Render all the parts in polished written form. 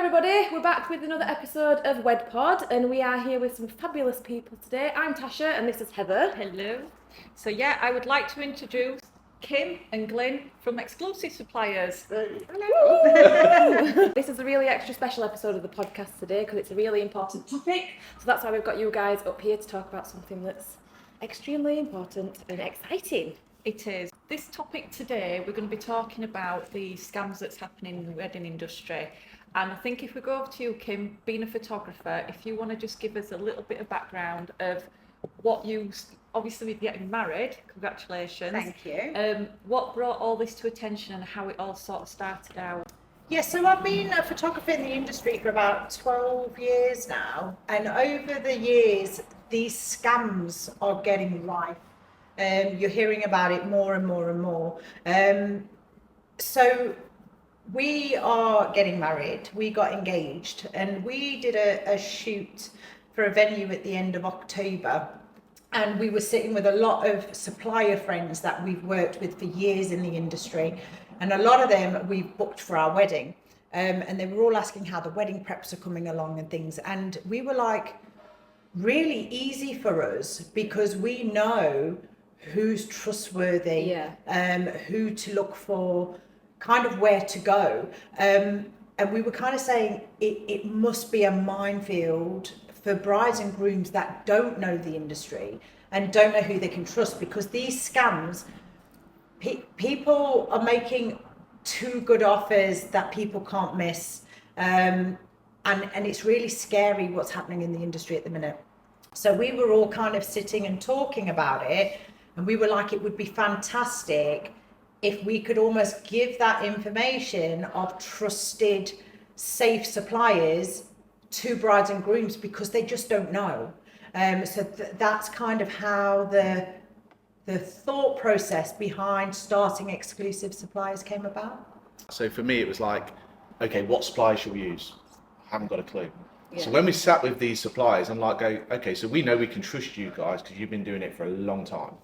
everybody, we're back with another episode of WEDPOD and we are here with some fabulous people today. I'm Tasha and this is Heather. Hello. So I would like to introduce Kim and Glynn from Exclusive Suppliers. Hello. This is a really extra special episode of the podcast today because it's a really important topic. So that's why we've got you guys up here to talk about something that's extremely important and exciting. It is. This topic today, we're going to be talking about the scams that's happening in the wedding industry. And I think if we go over to you, Kim, being a photographer, if you want to just give us a little bit of background of what you, obviously with getting married, congratulations. Thank you. What brought all this to attention and how it all sort of started out? Yeah, so I've been a photographer in the industry for about 12 years now. And over the years, these scams are getting rife. You're hearing about it more and more and more. So we are getting married, we got engaged, and we did a shoot for a venue at the end of October. And we were sitting with a lot of supplier friends that we've worked with for years in the industry. And a lot of them we've booked for our wedding. And they were all asking how the wedding preps are coming along and things. And we were like, really easy for us because we know who's trustworthy, who to look for, kind of where to go. And we were kind of saying it must be a minefield for brides and grooms that don't know the industry and don't know who they can trust, because these scams, people are making too good offers that people can't miss. And it's really scary what's happening in the industry at the minute. So we were all kind of sitting and talking about it, and we were like, it would be fantastic if we could almost give that information of trusted, safe suppliers to brides and grooms, because they just don't know. So that's kind of how the thought process behind starting Exclusive Suppliers came about. So for me, it was like, okay, what suppliers should we use? I haven't got a clue. Yeah. So when we sat with these suppliers, I'm like, okay, so we know we can trust you guys because you've been doing it for a long time.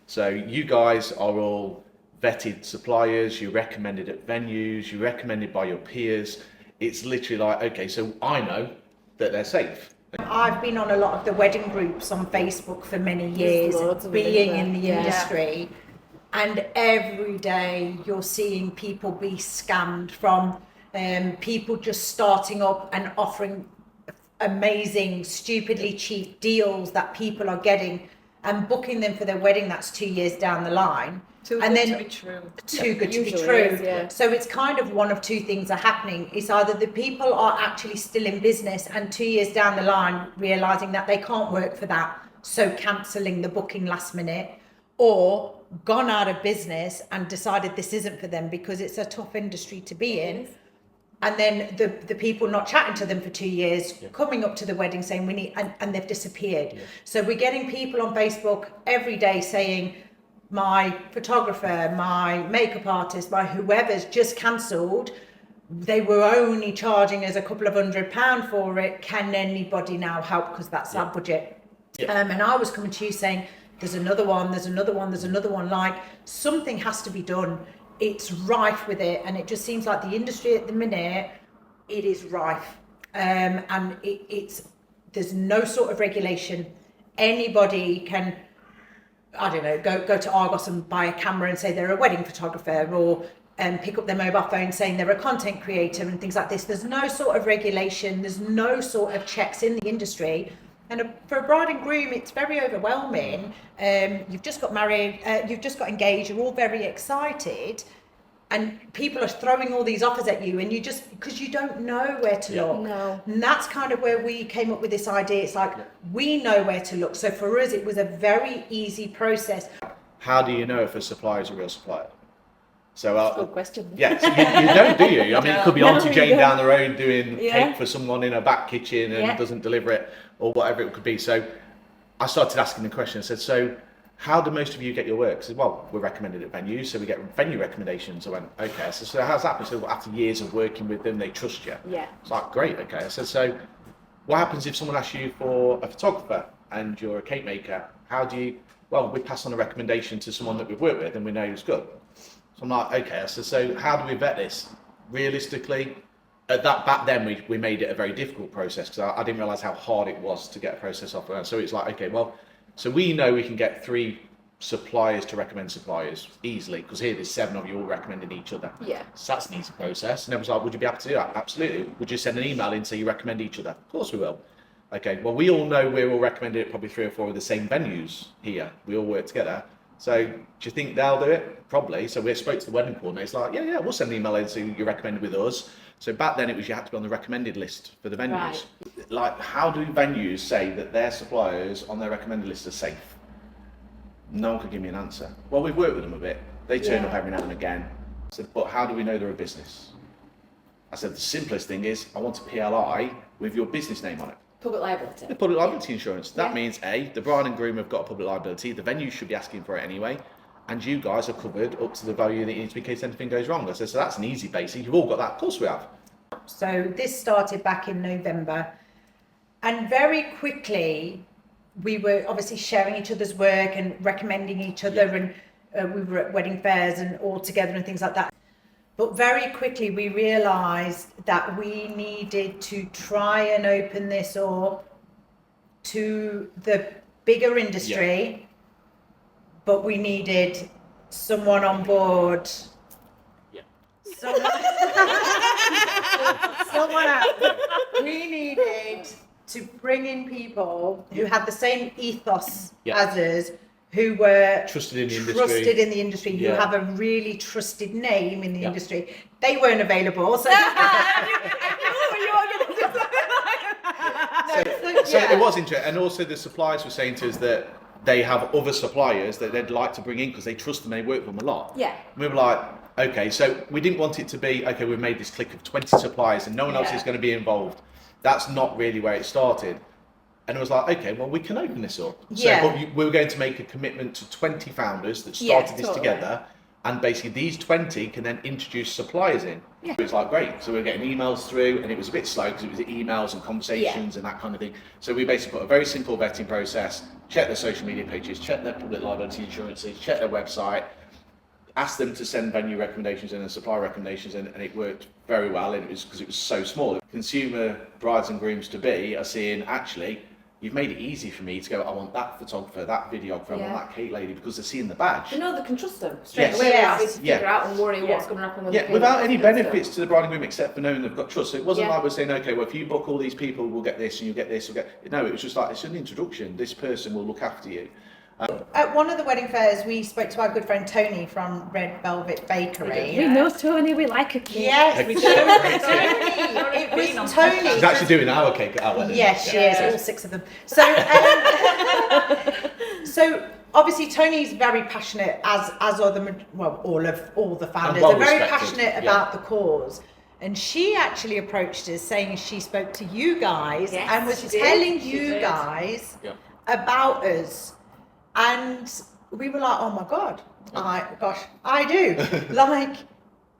So you guys are all vetted suppliers, you're recommended at venues, you're recommended by your peers. It's literally like, okay, so I know that they're safe. I've been on a lot of the wedding groups on Facebook for many years, being in the industry, and every day you're seeing people be scammed from people just starting up and offering amazing, stupidly cheap deals that people are getting and booking them for their wedding that's 2 years down the line. Too good to be true. Too good to be Usually true. is, yeah. So it's kind of one of two things are happening. It's either the people are actually still in business and 2 years down the line realizing that they can't work for that, so cancelling the booking last minute, or gone out of business and decided this isn't for them because it's a tough industry to be in. And then the people not chatting to them for 2 years, coming up to the wedding saying we need, and they've disappeared. Yeah. So we're getting people on Facebook every day saying, my photographer, my makeup artist, my whoever's just cancelled. They were only charging us a couple of £100 for it. Can anybody now help? Because that's our budget. Yeah. And I was coming to you saying, there's another one, there's another one, there's another one. Like, something has to be done. It's rife with it, and it just seems like the industry at the minute, it is rife, and it's there's no sort of regulation. Anybody can, I don't know, go to Argos and buy a camera and say they're a wedding photographer, or pick up their mobile phone saying they're a content creator and things like this. There's no sort of regulation. There's no sort of checks in the industry. And for a bride and groom, it's very overwhelming. You've just got married, you've just got engaged, you're all very excited, and people are throwing all these offers at you, and you just, because you don't know where to look. No. And that's kind of where we came up with this idea. It's like, we know where to look. So for us, it was a very easy process. How do you know if a supplier is a real supplier? So, That's a good question. Yeah, so you don't, do you? I mean, it could be Auntie Jane down the road doing cake for someone in a back kitchen and doesn't deliver it, or whatever it could be. So I started asking the question. I said, so how do most of you get your work? I said, well, we're recommended at venues, so we get venue recommendations. I went, okay. So how's that happened? So after years of working with them, they trust you. Yeah. It's like, great, okay. I said, so what happens if someone asks you for a photographer and you're a cake maker? How do you, well, we pass on a recommendation to someone that we've worked with and we know who's good. So I'm like, okay. I said, so how do we vet this? Realistically, at that back then we made it a very difficult process because I didn't realise how hard it was to get a process off. So it's like, okay, well, so we know we can get 3 suppliers to recommend suppliers easily because here there's 7 of you all recommending each other. Yeah. So that's an easy process. And everyone's like, would you be able to do that? Absolutely. Would you send an email in say you recommend each other? Of course we will. Okay, well, we all know we're all recommended at probably 3 or 4 of the same venues here. We all work together. So do you think they'll do it? Probably. So we spoke to the wedding coordinator. It's like, yeah, we'll send an email in so you recommended with us. So back then it was you had to be on the recommended list for the venues. Right. Like, how do venues say that their suppliers on their recommended list are safe? No one could give me an answer. Well, we've worked with them a bit. They turn up every now and again. I said, but how do we know they're a business? I said, the simplest thing is I want a PLI with your business name on it. Public liability. The public liability insurance. That means A, the bride and groom have got a public liability, the venue should be asking for it anyway, and you guys are covered up to the value that you need to be in case anything goes wrong. I said, so that's an easy basic. You've all got that. Of course we have. So this started back in November, and very quickly we were obviously sharing each other's work and recommending each other, and we were at wedding fairs and all together and things like that. But very quickly we realised that we needed to try and open this up to the bigger industry, but we needed someone on board. Someone else. We needed to bring in people who had the same ethos as us, who were trusted in the industry, who have a really trusted name in the industry. They weren't available, so So it was interesting, and also the suppliers were saying to us that they have other suppliers that they'd like to bring in because they trust them, they work with them a lot. Yeah. And we were like, okay, so we didn't want it to be, okay, we've made this clique of 20 suppliers and no one else is going to be involved. That's not really where it started. And it was like, okay, well, we can open this up. So but we were going to make a commitment to 20 founders that started this together. And basically these 20 can then introduce suppliers in. Yeah. It was like, great. So we were getting emails through, and it was a bit slow because it was emails and conversations and that kind of thing. So we basically put a very simple vetting process, check their social media pages, check their public liability insurances, check their website, ask them to send venue recommendations in and supplier recommendations in, and it worked very well. And it was because it was so small. Consumer brides and grooms to be are seeing, actually, you've made it easy for me to go, I want that photographer, that videographer, I want that cake lady, because they're seeing the badge. They know they can trust them straight away without having to figure out and worry what's going to happen when they without any benefits to the bride and groom except for knowing they've got trust. So it wasn't like we're saying, okay, well, if you book all these people, we'll get this and you'll get this. No, it was just like, it's an introduction. This person will look after you. At one of the wedding fairs, we spoke to our good friend Toni from Red Velvet Bakery. We know Toni, we like a cake. Yes, we do. Toni. It was Toni. She's actually doing our cake at our wedding. Yes, she is, all 6 of them. So, so obviously Toni's very passionate, as are all the founders. They're very passionate about the cause. And she actually approached us saying she spoke to you guys and was telling you guys about us. And we were like, oh my God, I do. Like,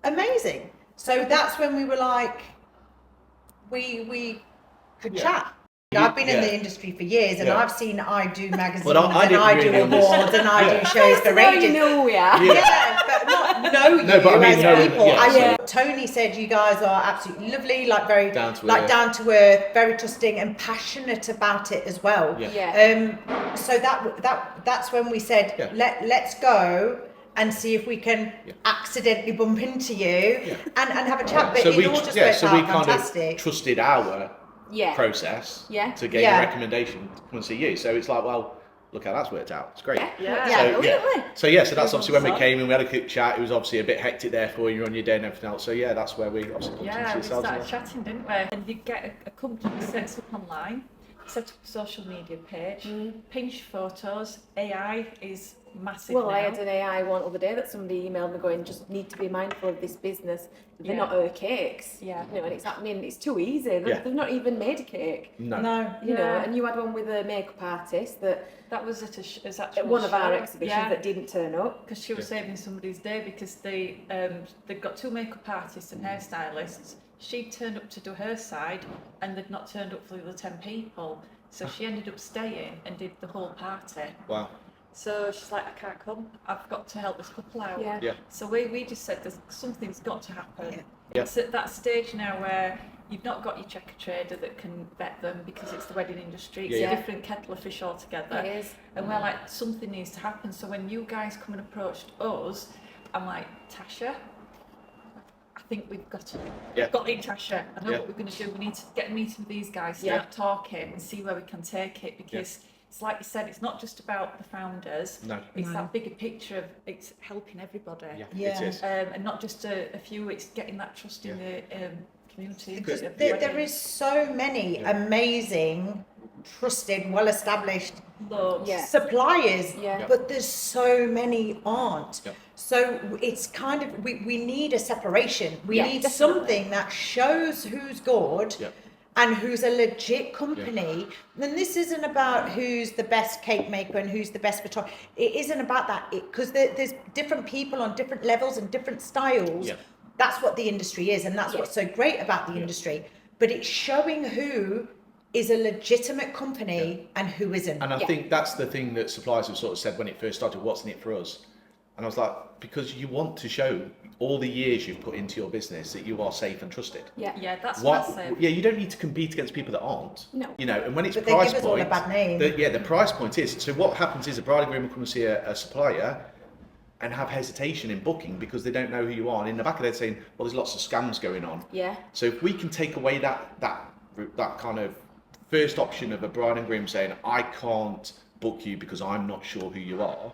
amazing. So that's when we were like, we could chat. I've been in the industry for years, and I've seen I Do magazines, and I do awards, and I do shows for ages. You know, but not know you as people. Toni said you guys are absolutely lovely, like very down to earth, very trusting and passionate about it as well. So that's when we said let's go and see if we can accidentally bump into you and have a chat. But it all just worked out fantastic. Kind of trusted our process to gain a recommendation to come and see you. So it's like, well, look how that's worked out. It's great. So that's obviously when we came and we had a quick chat. It was obviously a bit hectic there for you on your day and everything else. So that's where we obviously we started chatting, didn't we? And you get a company sets up online, set up a social media page, pinch photos. AI is massive. Well, I had an AI one other day that somebody emailed me going, just need to be mindful of this business. They're not her cakes. You know, and it's happening. It's too easy. They've not even made a cake. No. You know, and you had one with a makeup artist that was at one of our exhibitions that didn't turn up because she was saving somebody's day because they've got 2 makeup artists and hairstylists. She turned up to do her side, and they'd not turned up for the other 10 people. So she ended up staying and did the whole party. Wow. So she's like, I can't come. I've got to help this couple out. Yeah. Yeah. So we just said something's got to happen. Yeah. It's at that stage now where you've not got your checker trader that can vet them because it's the wedding industry. It's Yeah. a different kettle of fish altogether. It is. And we're like, something needs to happen. So when you guys come and approached us, I'm like, Tasha, I think we've got to. Yeah. Got in, Tasha. I know Yeah. what we're going to do. We need to get a meeting with these guys, Yeah. start talking and see where we can take it, because it's like you said, it's not just about the founders. No. It's that bigger picture of it's helping everybody. Yeah. It is. And not just a few, it's getting that trust in the community. Because of there weddings. is so many amazing, trusted, well-established Loads. Yeah. suppliers, Yeah. but there's so many aren't. Yep. So it's kind of, we need a separation. We Yeah, need definitely. something that shows who's good Yep. and who's a legit company. And this isn't about who's the best cake maker and who's the best photographer. It isn't about that, because there's different people on different levels and different styles. Yep. That's what the industry is, and that's what's so great about the industry. But it's showing who is a legitimate company and who isn't. And I Yeah. think that's the thing that suppliers have sort of said when it first started, what's in it for us? And I was like, because you want to show all the years you've put into your business that you are safe and trusted. Yeah. Yeah, that's What? massive. Yeah, you don't need to compete against people that aren't. No. You know, and when it's But they price give us all point, a bad name. the price point is. So what happens is a bride and groom will come and see a supplier and have hesitation in booking because they don't know who you are. And in the back of their head saying, well, there's lots of scams going on. Yeah. So if we can take away that kind of first option of a bride and groom saying, I can't book you because I'm not sure who you are,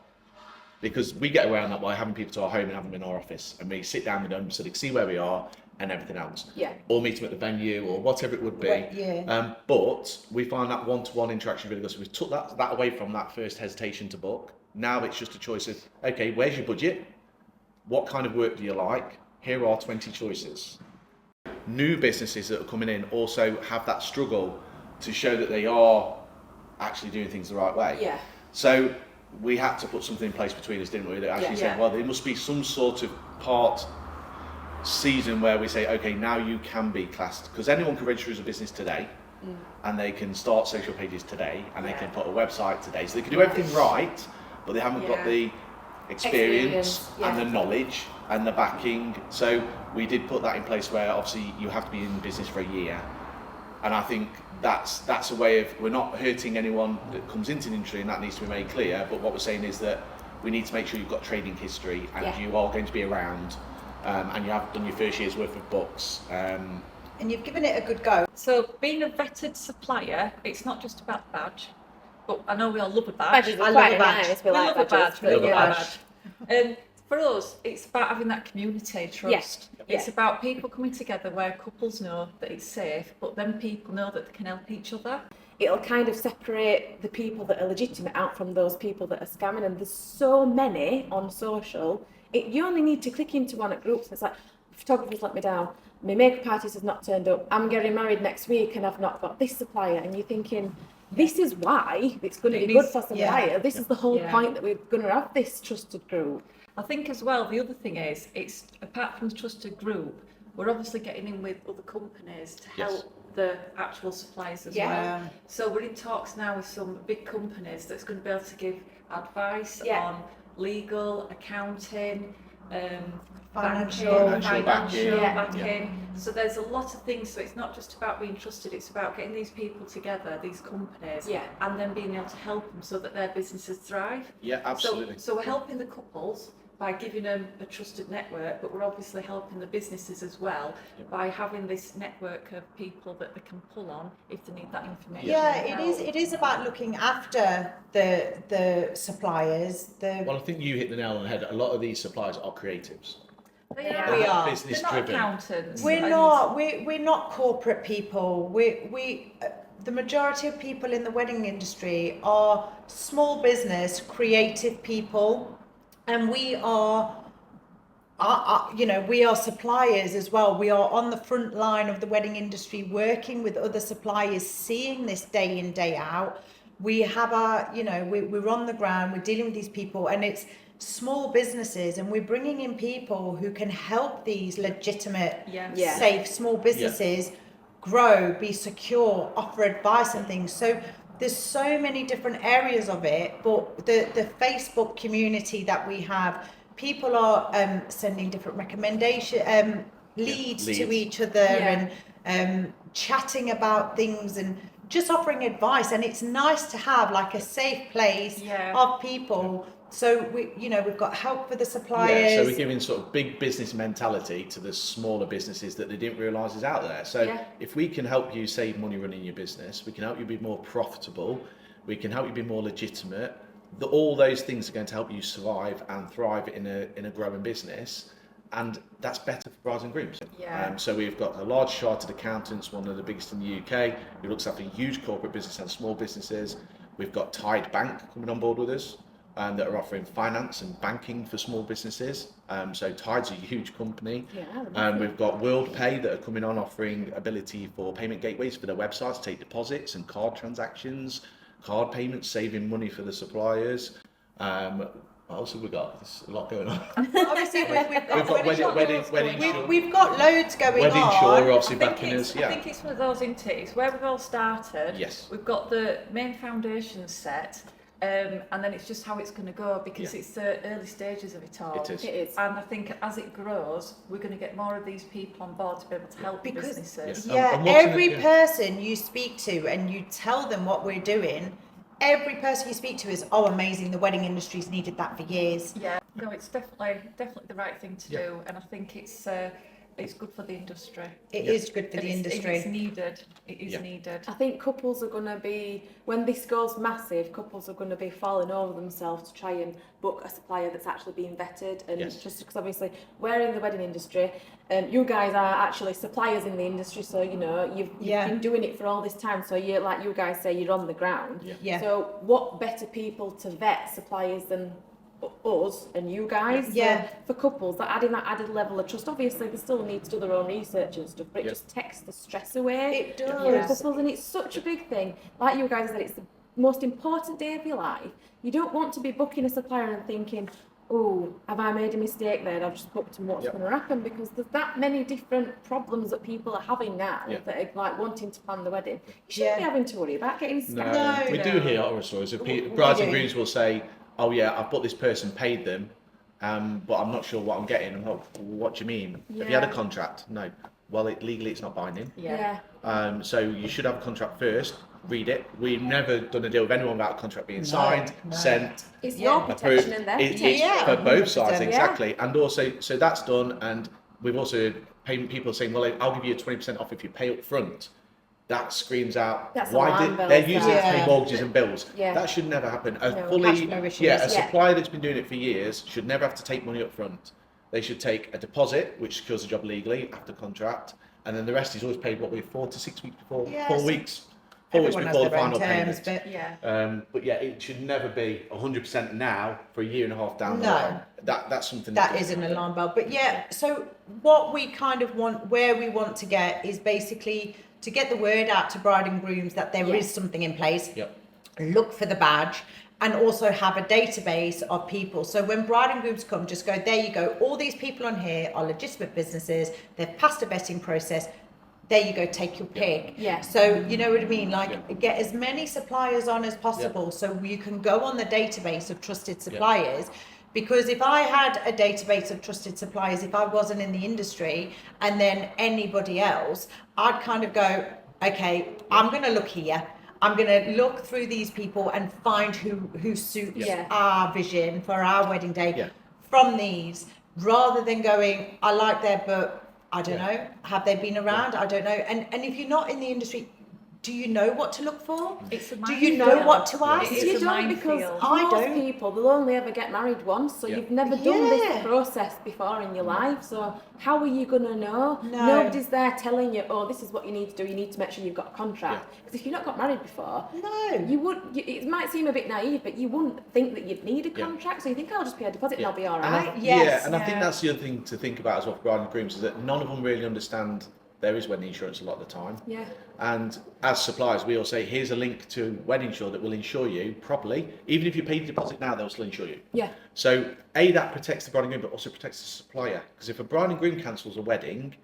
because we get around that by having people to our home and having them in our office, and we sit down with them so they can see where we are and everything else. Yeah. Or meet them at the venue or whatever it would be. Well, yeah. But we find that one-to-one interaction really good. So we took that away from that first hesitation to book. Now it's just a choice of, okay, where's your budget? What kind of work do you like? Here are 20 choices. New businesses that are coming in also have that struggle to show that they are actually doing things the right way. Yeah. So we had to put something in place between us, didn't we? That actually said, well, there must be some sort of part season where we say, okay, now you can be classed, because anyone can register as a business today, and they can start social pages today, and they can put a website today. So they can do everything right, but they haven't got the experience and the knowledge and the backing. So we did put that in place where obviously you have to be in business for a year. And I think that's a way of, we're not hurting anyone that comes into the industry, and that needs to be made clear. But what we're saying is that we need to make sure you've got trading history and you are going to be around, and you have done your first year's worth of books. And you've given it a good go. So being a vetted supplier, it's not just about the badge, but I know we all love a badge. Badges I are love quite a badge. nice. We We like love a badges. badge. We love a badge. badge. For us, it's about having that community trust. Yeah. It's about people coming together where couples know that it's safe, but then people know that they can help each other. It'll kind of separate the people that are legitimate out from those people that are scamming, and there's so many on social. You only need to click into one at groups and it's like, photographer's let me down, my makeup artist has not turned up, I'm getting married next week and I've not got this supplier, and you're thinking, this is why it's going to be good for supplier. This is the whole point that we're going to have this trusted group. I think as well, the other thing is, it's apart from the trusted group, we're obviously getting in with other companies to help the actual suppliers as well. So we're in talks now with some big companies that's going to be able to give advice on legal, accounting, Financial backing. So there's a lot of things. So it's not just about being trusted, it's about getting these people together, these companies, and then being able to help them so that their businesses thrive. Yeah, absolutely. So we're helping the couples by giving them a trusted network, but we're obviously helping the businesses as well by having this network of people that they can pull on if they need that information. Yeah, it is about looking after the suppliers. Well, I think you hit the nail on the head. A lot of these suppliers are creatives. They We are. Business They're not driven. accountants. We're not corporate people. The majority of people in the wedding industry are small business, creative people, and we are suppliers as well. We are on the front line of the wedding industry, working with other suppliers, seeing this day in, day out. We have we're on the ground, we're dealing with these people, and it's small businesses, and we're bringing in people who can help these legitimate, safe small businesses grow, be secure, offer advice and things. So there's so many different areas of it, but the Facebook community that we have, people are sending different recommendation leads to each other and chatting about things and just offering advice. And it's nice to have like a safe place of people. So we've got help for the suppliers. Yeah, so we're giving sort of big business mentality to the smaller businesses that they didn't realise is out there. So if we can help you save money running your business, we can help you be more profitable, we can help you be more legitimate. All those things are going to help you survive and thrive in a growing business, and that's better for brides and grooms. So we've got a large chartered accountants, one of the biggest in the UK, who looks after huge corporate business and small businesses. We've got Tide Bank coming on board with us, that are offering finance and banking for small businesses. So Tide's a huge company. We've got WorldPay that are coming on, offering ability for payment gateways for their websites to take deposits and card transactions, card payments, saving money for the suppliers. What else have we got? There's a lot going on. Obviously, we've got wedding we've got loads going Wedding on. Shore, obviously backing us. I think it's one of those, isn't it? It's where we've all started. Yes. We've got the main foundation set. And then it's just how it's going to go, because it's the early stages of it all. It is. And I think as it grows, we're going to get more of these people on board to be able to help businesses. Every person you speak to and you tell them what we're doing, every person you speak to is, oh, amazing, the wedding industry's needed that for years. Yeah, no, it's definitely the right thing to do, and I think it's good for the industry. It is good for the industry. It's needed. It is needed. I think couples are going to be, when this goes massive, couples are going to be falling over themselves to try and book a supplier that's actually being vetted. And just because obviously we're in the wedding industry, you guys are actually suppliers in the industry, so you've been doing it for all this time. So you're, like you guys say, you're on the ground. So what better people to vet suppliers than us and you guys? For couples, that adding that added level of trust. Obviously they still need to do their own research and stuff, but it just takes the stress away. It does. For couples, and it's such a big thing. Like you guys said, it's the most important day of your life. You don't want to be booking a supplier and thinking, oh, have I made a mistake there? I've just booked and what's going to happen? Because there's that many different problems that people are having now that are like wanting to plan the wedding. You shouldn't be having to worry about getting scammed. We do hear horror stories. Brides and grooms will say, oh yeah, I've booked this person, paid them, but I'm not sure what I'm getting. I'm like, what do you mean? Have you had a contract? No. Well, legally it's not binding. So you should have a contract first, read it. We've never done a deal with anyone without a contract being signed, sent, It's your protection and their protection. It's for both sides, exactly. And also, so that's done, and we've also paid people saying, well, I'll give you a 20% off if you pay up front. That screams out, they're using it to pay mortgages and bills. That should never happen. A supplier that's been doing it for years should never have to take money up front. They should take a deposit, which secures the job legally after contract, and then the rest is always paid 4 to 6 weeks before, 4 weeks. 4 weeks before the final payment. But it should never be 100% now for a year and a half down the line. That's something that is an alarm bell. But so what we kind of want, where we want to get, is basically to get the word out to bride and grooms that there is something in place. Look for the badge, and also have a database of people. So when bride and grooms come, just go, there you go. All these people on here are legitimate businesses. They've passed a vetting process. There you go, take your pick. So you know what I mean? Like get as many suppliers on as possible so you can go on the database of trusted suppliers. Because if I had a database of trusted suppliers, if I wasn't in the industry and then anybody else, I'd kind of go, okay, I'm going to look here. I'm going to look through these people and find who suits our vision for our wedding day from these, rather than going, I like their book, I don't know, have they been around? I don't know. And if you're not in the industry, do you know what to look for? Do you know what to ask? You don't, because most people, they'll only ever get married once, so you've never done this process before in your life, so how are you going to know? Nobody's there telling you, oh, this is what you need to do, you need to make sure you've got a contract. Because if you've not got married before, it might seem a bit naive, but you wouldn't think that you'd need a contract, so you think, I'll just pay a deposit and I'll be all right. And I think that's the other thing to think about as well for bride and grooms, is that none of them really understand there is wedding insurance a lot of the time. And as suppliers, we all say, here's a link to wedding insure that will insure you properly. Even if you pay the deposit now, they'll still insure you. So that protects the bride and groom, but also protects the supplier. Because if a bride and groom cancels a wedding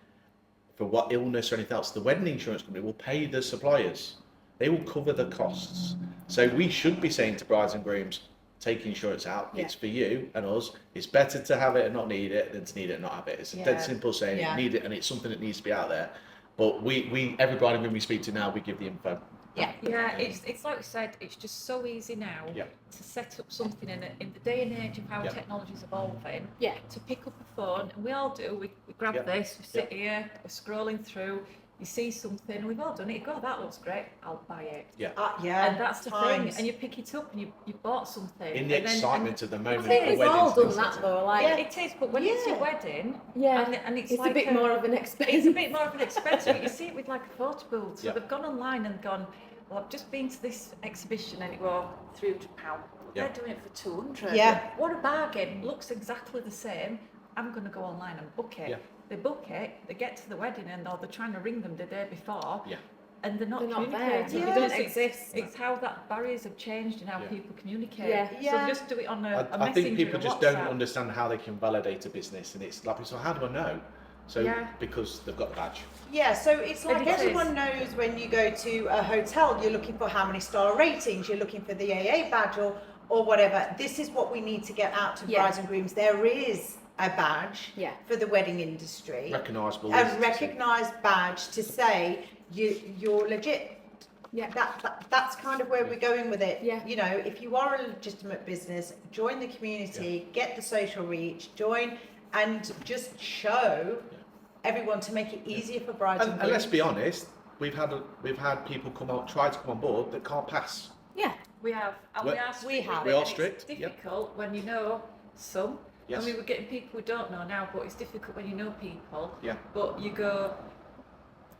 for what illness or anything else, the wedding insurance company will pay the suppliers. they will cover the costs. So we should be saying to brides and grooms, take insurance out. Yeah. It's for you and us. It's better to have it and not need it than to need it and not have it. It's a dead simple saying. Yeah. Need it, and it's something that needs to be out there. But every bride and groom we speak to now, we give the info. Yeah, it's like we said, it's just so easy now to set up something in the day and age of how technology is evolving. Yeah. To pick up a phone, and we all do. We grab this, we sit here, we're scrolling through. You see something, we've all done it. You go, that looks great, I'll buy it. Yeah. And that's the thing, and you pick it up and you bought something. In the excitement of the moment. I think we've all done that though. Like, it is, but when it's your wedding, and it's like a bit more of an expense. It's a bit more of an expense, but you see it with like a photo booth. So Yeah. they've gone online and gone, well, I've just been to this exhibition and it was £300. Yeah. They're doing it for 200. Yeah. What a bargain! Looks exactly the same. I'm going to go online and book it. Yeah. They book it. They get to the wedding and they're trying to ring them the day before. Yeah. And they're not there. communicating. They Yeah. don't It's- exist. It's how that barriers have changed and how people communicate. Yeah. So Yeah. they just do it on a I messenger. think people a just WhatsApp. don't understand how they can validate a business, and it's like, so how do I know? So because they've got the badge. Yeah, so it's like It is. everyone knows when you go to a hotel, you're looking for how many star ratings, you're looking for the AA badge or whatever. This is what we need to get out to brides and grooms. There is a badge for the wedding industry. Recognisable. A recognised badge to say you're legit. Yeah. That's kind of where we're going with it. Yeah. You know, if you are a legitimate business, join the community, get the social reach, join and just show everyone to make it easier for brides and grooms. And let's be honest, we've had people try to come on board that can't pass. Yeah. We have, and We- we are strict. have. We are and strict, It's difficult when you know some. Yes. I mean, we're getting people we don't know now, but it's difficult when you know people. Yeah. But you go,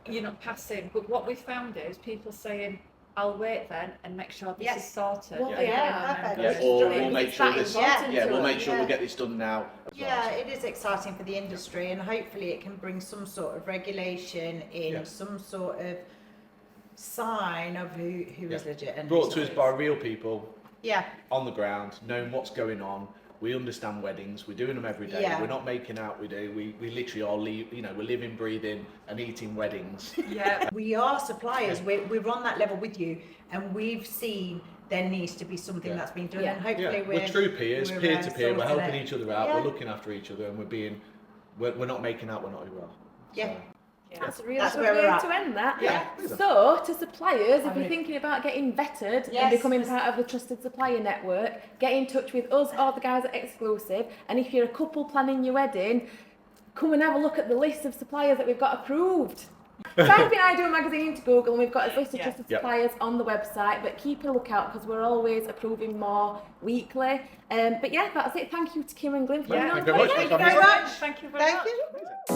you're not passing. But what we found is people saying, I'll wait then and make sure this is sorted. Well, And yeah, then perfect. go Yeah, to or do it. we'll make It's sure that this. important Yeah, to we'll us. make sure Yeah. we'll get this done now. as well. Yeah, it is exciting for the industry, and hopefully it can bring some sort of regulation in, Yeah. some sort of sign of who is legit and Brought who's to us not. by real people Yeah, on the ground, knowing what's going on. We understand weddings. We're doing them every day. Yeah. We're not making out. We do. We literally are. We're living, breathing, and eating weddings. Yeah. we are suppliers. We're on that level with you, and we've seen there needs to be something Yeah. that's been done, Yeah. and hopefully Yeah, we're true peers, we're, peer to peer. We're sorting helping it. each other out. Yeah. We're looking after each other, and we're not making out. We're not who we are. Yeah. That's a really That's good where way we're at. to end that. Yeah. So, to suppliers, if I you're mean- thinking about getting vetted and Yes. becoming part of the Trusted Supplier Network, get in touch with us or the guys at Exclusive. And if you're a couple planning your wedding, come and have a look at the list of suppliers that we've got approved. Type in Ideal Magazine into Google and we've got a list of trusted suppliers on the website, but keep a lookout because we're always approving more weekly. But yeah, that's it. Thank you to Kim and Glynn for being on Thank the you very much. podcast. Thank you very much. Thank you very much. Thank you.